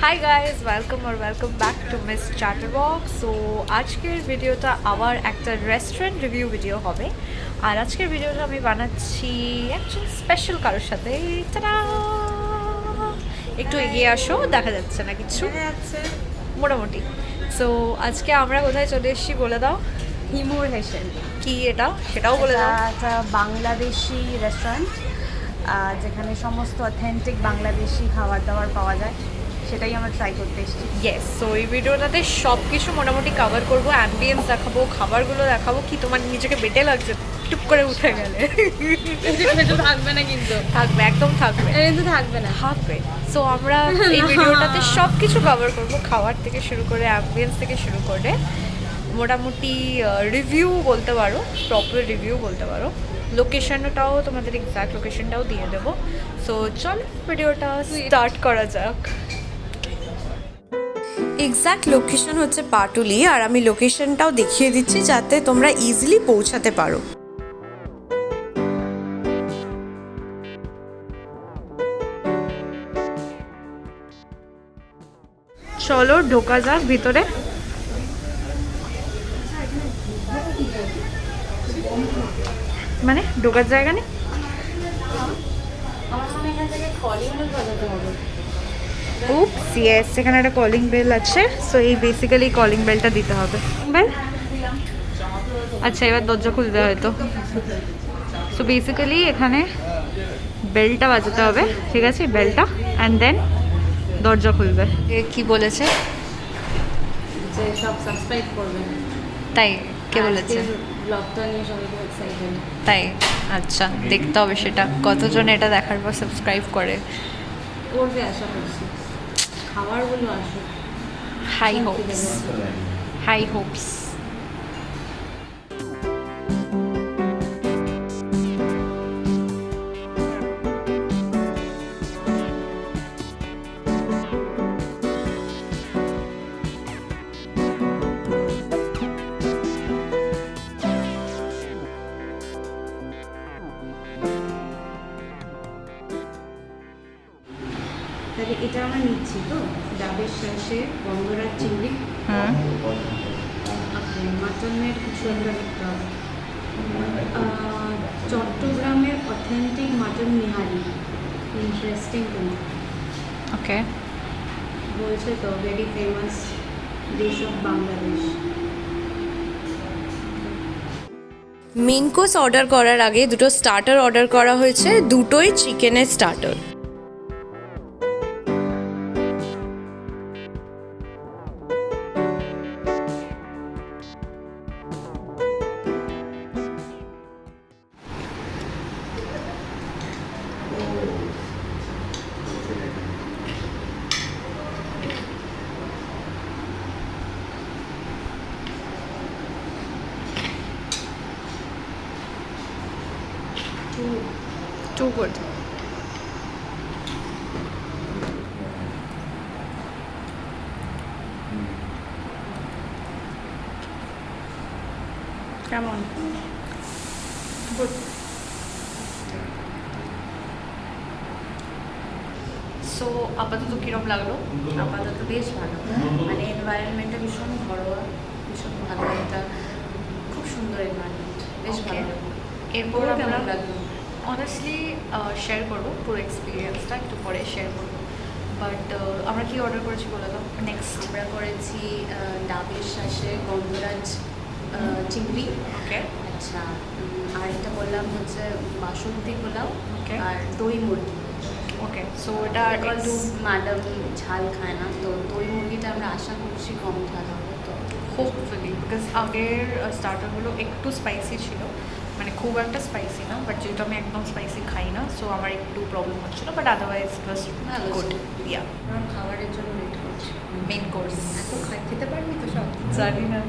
High guys welcome back to Miss Chatterbox. So আজকের ভিডিওটা আবার একটা রেস্টুরেন্ট রিভিউ ভিডিও হবে। আর আজকের ভিডিওটা আমি বানাচ্ছি একজন স্পেশাল কারোর সাথে। তারা একটু এগিয়ে আসো, দেখা যাচ্ছে না কিছু, মোটামুটি। সো আজকে আমরা কোথায় চলে এসেছি বলে দাও। হিমুর হেসেল, কি এটা সেটাও বলে দাও। একটা বাংলাদেশি রেস্টুরেন্ট যেখানে সমস্ত অথেন্টিক বাংলাদেশি খাবার দাবার পাওয়া যায়, সেটাই আমরা ট্রাই করতে এসেছি। ইয়েস, সো এই ভিডিওটাতে সব কিছু মোটামুটি কভার করবো, অ্যাম্বিয়েন্স দেখাবো, খাবারগুলো দেখাবো। কি তোমার নিজেকে বেটে লাগছে টুপ করে উঠে গেলে? থাকবে না কিন্তু, থাকবে, একদম থাকবে, কিন্তু থাকবে না, থাকবে। সো আমরা এই ভিডিওটাতে সব কিছু কভার করবো, খাবার থেকে শুরু করে অ্যাম্বিয়েন্স থেকে শুরু করে মোটামুটি রিভিউ বলতে পারো, প্রপার রিভিউ বলতে পারো। লোকেশনটাও, তোমাদের এক্স্যাক্ট লোকেশনটাও দিয়ে দেবো। সো চল ভিডিওটা স্টার্ট করা যাক। এক্স্যাক্ট লোকেশন হচ্ছে পাটুলি, আর আমি লোকেশনটাও দেখিয়ে দিচ্ছি যাতে তোমরা ইজিলি পৌঁছাতে পারো। চলো ঢোকা যাক ভিতরে। মানে ঢোকার জায়গা নেই? উপস, ইয়েস, এখানে একটা কলিং বেল আছে। সো এই বেসিক্যালি কলিং বেলটা দিতে হবে। বেল, আচ্ছা এবার দরজা খুলতে হয়তো। সো বেসিক্যালি এখানে বেলটা বাজাতে হবে, ঠিক আছে, বেলটা, অ্যান্ড দেন দরজা খুলবে। কি বলেছে? যে সব সাবস্ক্রাইব করবেন। তাই? কে বলেছে? ব্লগটা নিয়ে সবাই খুব এক্সাইটেড। তাই? আচ্ছা, দেখতে হবে সেটা কতজন এটা দেখার পর সাবস্ক্রাইব করে। করবে আশা করছি, খাবারগুলো আসুক। High hopes, high hopes. তাহলে এটা আমরা নিচ্ছি তো, ডাবের শেষে বন্ধরার চিংড়ি, মাটনের কিছু একটা নিতে হবে, চট্টগ্রামের অথেন্টিক মাটন নিহারি। ইন্টারেস্টিং কিন্তু, ওকে, বলছে তো very famous dish of Bangladesh. Main course order করার আগে দুটো স্টার্টার অর্ডার করা হয়েছে, দুটোই চিকেনের স্টার্টার। Too good. কেমন? Good. সো আপাতত কিরম লাগলো? আপাতত বেশ ভালো, মানে এনভায়রনমেন্টটা ভীষণ ঘরোয়া, ভীষণ ভালো, একটা খুব সুন্দর এনভায়রনমেন্ট, বেশ ভালো লাগলো। এরপর কেমন আমরা লাগলো? অনেস্টলি শেয়ার করবো পুরো এক্সপিরিয়েন্সটা, একটু পরে শেয়ার করবো। বাট আমরা কি অর্ডার করেছি বলে দাও। নেক্সট আমরা করেছি ডাবের শাঁসে গন্ধরাজ চিংড়ি। ওকে, আচ্ছা, আর এটা বললাম হচ্ছে বাসন্তী পোলাও, Okay. আর দই মুরগি। ওকে। সো এটা বিকজ ম্যাডাম ঝাল খায় না, তো দই মুরগিটা আমরা আশা করছি কম ঝাল হবে। তো হোপফুলি, বিকজ আগের স্টার্টারগুলো একটু স্পাইসি ছিল, মানে খুব একটা স্পাইসি না, বাট যেহেতু আমি একদম স্পাইসি খাই না, সো আমার একটু প্রবলেম হচ্ছিলো, বাট আদারওয়াইজ প্লাস ভালো গুড। ছিল। ইয়া, আমরা খাবারের জন্য ওয়েট করছি। মেন কোর্স এত খেতে পারবি তো সব? জানি না,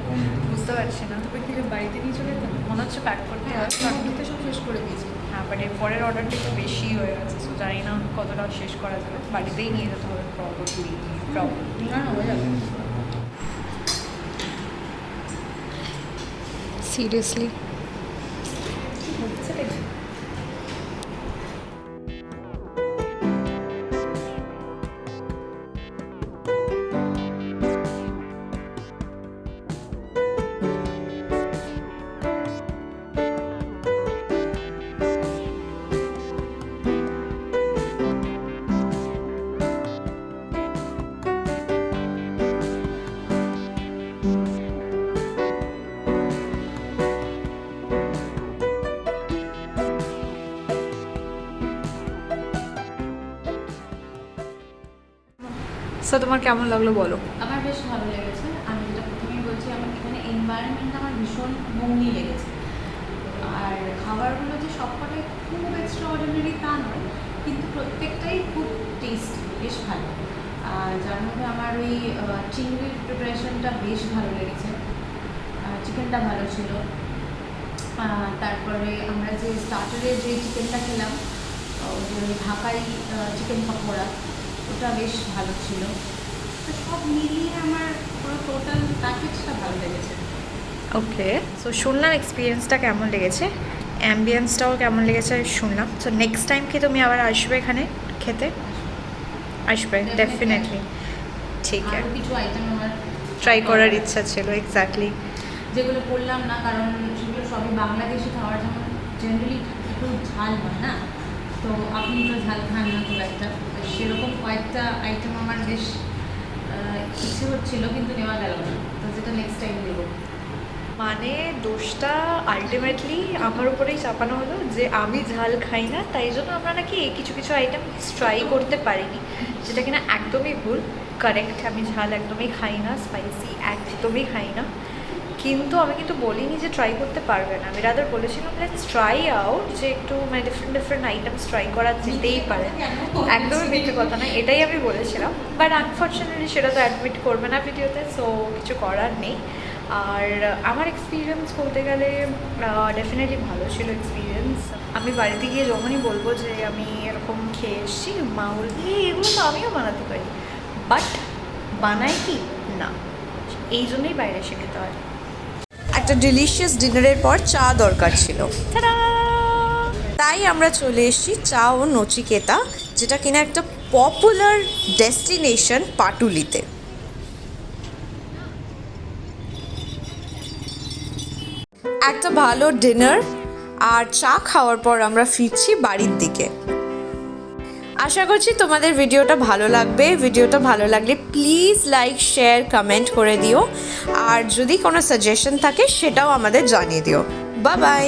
বুঝতে পারছি না। তবে কি বাড়িতে নিয়ে চলে যেতাম, মনে হচ্ছে প্যাক করতে হ্যাঁ তো সব শেষ করে দিয়েছি। হ্যাঁ, বাট এর পরের অর্ডারটা একটু বেশি হয়ে গেছে, সো জানি না কতটা শেষ করা যাবে। বাড়িতেই নিয়ে যেতে হবে প্রবলি। না না, হয়ে যাবে। সিরিয়াসলি হচ্ছে দেখি। সো তোমার কেমন লাগলো বলো? আমার বেশ ভালো লেগেছে। আমি যেটা প্রথমেই বলছি, আমার এখানে এনভায়রনমেন্ট আমার ভীষণ হোমলি লেগেছে। আর খাবারগুলো যে সবকটাই খুব এক্সট্রা অর্ডিনারি তা নয়, কিন্তু প্রত্যেকটাই খুব টেস্টি, বেশ ভালো। আর যার মধ্যে আমার ওই চিংড়ির প্রিপারেশনটা বেশ ভালো লেগেছে, চিকেনটা ভালো ছিল। তারপরে আমরা যে স্টার্টারে যে চিকেনটা খেলাম, যে ঢাকাই চিকেন পকোড়া, ওটা বেশ ভালো ছিল। তো সব মিলিয়ে আমার পুরো টোটাল প্যাকেজটা ভালো লেগেছে। ওকে, সো শুনলাম এক্সপিরিয়েন্সটা কেমন লেগেছে, অ্যাম্বিয়েন্সটাও কেমন লেগেছে শুনলাম। সো নেক্সট টাইম কি তুমি আবার আসবে এখানে খেতে? আসবে ডেফিনেটলি। ঠিক আরও আছে, কিছু আইটেম আমার ট্রাই করার ইচ্ছা ছিল। এক্স্যাক্টলি, যেগুলো করলাম না, কারণ সেগুলো সবই বাংলাদেশি খাবার, যেমন জেনারেলি একটু ঝাল হয় না, তো আপনি তো ঝাল খান না খুব একটা, তো সেরকম কয়েকটা আইটেম আমার বেশ ইচ্ছে হচ্ছিল, কিন্তু নেওয়া গেল না, তো যেটা নেক্সট টাইম দেবো। মানে দোষটা আলটিমেটলি আমার উপরেই চাপানো হলো যে আমি ঝাল খাই না, তাই জন্য আমরা নাকি কিছু কিছু আইটেম ট্রাই করতে পারিনি, যেটা কিনা একদমই ভুল। কারেক্ট, আমি ঝাল একদমই খাই না, স্পাইসি একদমই খাই না, কিন্তু আমি কিন্তু বলিনি যে ট্রাই করতে পারবে না। আমি রাদার বলেছিলাম লেটস ট্রাই আউট, যে একটু মানে ডিফারেন্ট ডিফারেন্ট আইটেমস ট্রাই করা যেতেই পারে। একদমই মিথ্যে কথা না, এটাই আমি বলেছিলাম, বাট আনফর্চুনেটলি সেটা তো অ্যাডমিট করবে না ভিডিওতে, সো কিছু করার নেই। আর আমার এক্সপিরিয়েন্স বলতে গেলে ডেফিনেটলি ভালো ছিল এক্সপিরিয়েন্স। আমি বাড়িতে গিয়ে যখনই বলবো যে আমি এরকম খেয়ে এসেছি, মা বলবে এগুলো তো আমিও বানাতে পারি, বাট বানাই কি না, এই জন্যই বাইরে এসে খেতে হয়। একটা ডিলিশিয়াস ডিনারের পর চা দরকার ছিল, তাই আমরা চলে এসেছি চা ও নচিকেতা, যেটা কিনা একটা পপুলার ডেস্টিনেশন পাটুলিতে। একটা ভালো ডিনার আর চা খাওয়ার পর আমরা ফিরছি বাড়ির দিকে। আশা করছি তোমাদের ভিডিওটা ভালো লাগবে। ভিডিওটা ভালো লাগলে প্লিজ লাইক, শেয়ার, কমেন্ট করে দিও, আর যদি কোনো সাজেশন থাকে সেটাও আমাদের জানিয়ে দিও। Bye bye.